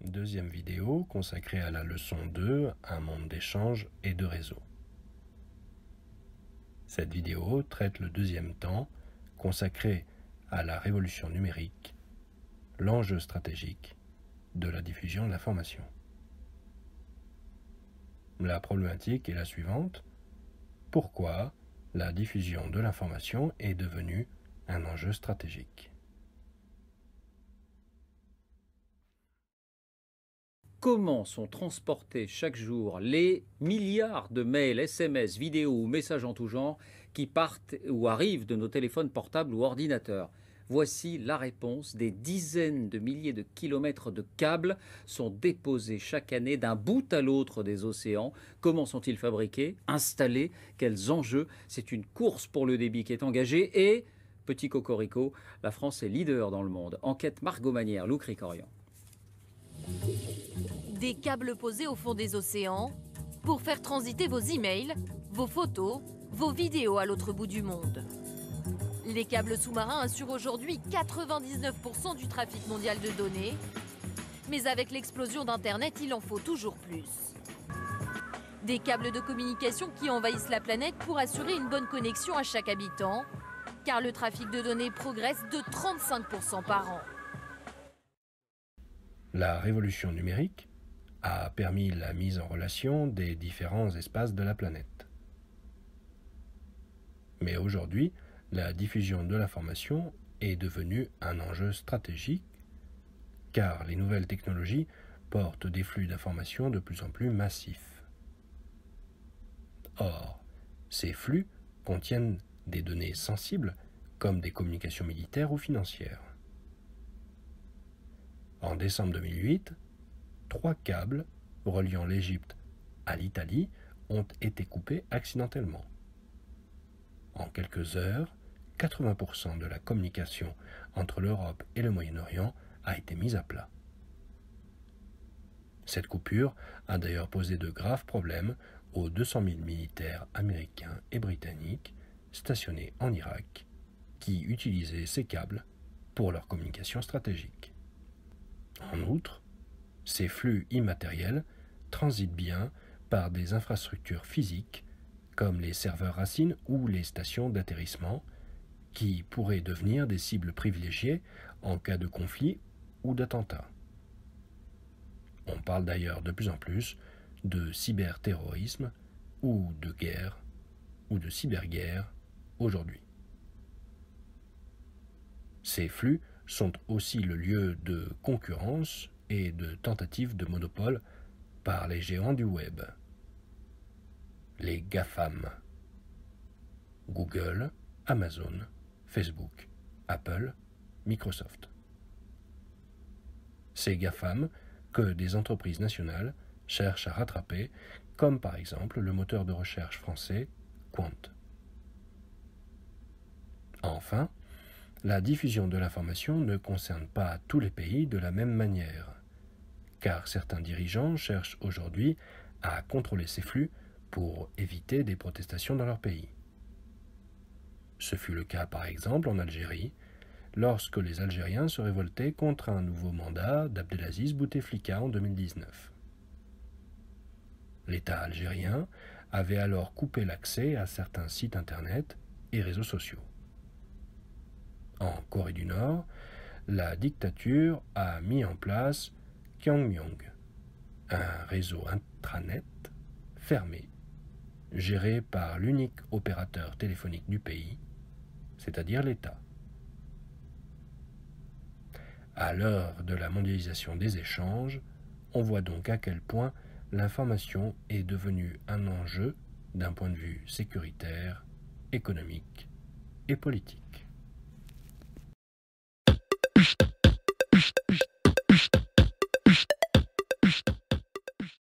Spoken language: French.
Deuxième vidéo consacrée à la leçon 2, un monde d'échange et de réseau. Cette vidéo traite le deuxième temps, consacré à la révolution numérique, l'enjeu stratégique de la diffusion de l'information. La problématique est la suivante: pourquoi la diffusion de l'information est devenue un enjeu stratégique? Comment sont transportés chaque jour les milliards de mails, SMS, vidéos ou messages en tout genre qui partent ou arrivent de nos téléphones portables ou ordinateurs? Voici la réponse. Des dizaines de milliers de kilomètres de câbles sont déposés chaque année d'un bout à l'autre des océans. Comment sont-ils fabriqués, installés? Quels enjeux? C'est une course pour le débit qui est engagée et, petit cocorico, la France est leader dans le monde. Enquête Margot Manière, Lou Cricorian. Des câbles posés au fond des océans pour faire transiter vos emails, vos photos, vos vidéos à l'autre bout du monde. Les câbles sous-marins assurent aujourd'hui 99% du trafic mondial de données. Mais avec l'explosion d'Internet, il en faut toujours plus. Des câbles de communication qui envahissent la planète pour assurer une bonne connexion à chaque habitant, car le trafic de données progresse de 35% par an. La révolution numérique a permis la mise en relation des différents espaces de la planète. Mais aujourd'hui, la diffusion de l'information est devenue un enjeu stratégique, car les nouvelles technologies portent des flux d'informations de plus en plus massifs. Or, ces flux contiennent des données sensibles, comme des communications militaires ou financières. En décembre 2008, 3 câbles reliant l'Égypte à l'Italie ont été coupés accidentellement. En quelques heures, 80% de la communication entre l'Europe et le Moyen-Orient a été mise à plat. Cette coupure a d'ailleurs posé de graves problèmes aux 200 000 militaires américains et britanniques stationnés en Irak, qui utilisaient ces câbles pour leur communication stratégique. En outre, ces flux immatériels transitent bien par des infrastructures physiques comme les serveurs racines ou les stations d'atterrissement qui pourraient devenir des cibles privilégiées en cas de conflit ou d'attentat. On parle d'ailleurs de plus en plus de cyberterrorisme ou de guerre ou de cyberguerre aujourd'hui. Ces flux sont aussi le lieu de concurrence et de tentatives de monopole par les géants du web, les GAFAM, Google, Amazon, Facebook, Apple, Microsoft. Ces GAFAM que des entreprises nationales cherchent à rattraper, comme par exemple le moteur de recherche français Quant. Enfin, la diffusion de l'information ne concerne pas tous les pays de la même manière, car certains dirigeants cherchent aujourd'hui à contrôler ces flux pour éviter des protestations dans leur pays. Ce fut le cas par exemple en Algérie, lorsque les Algériens se révoltaient contre un nouveau mandat d'Abdelaziz Bouteflika en 2019. L'État algérien avait alors coupé l'accès à certains sites internet et réseaux sociaux. En Corée du Nord, la dictature a mis en place Kyongmyong, un réseau intranet fermé, géré par l'unique opérateur téléphonique du pays, c'est-à-dire l'État. À l'heure de la mondialisation des échanges, on voit donc à quel point l'information est devenue un enjeu d'un point de vue sécuritaire, économique et politique.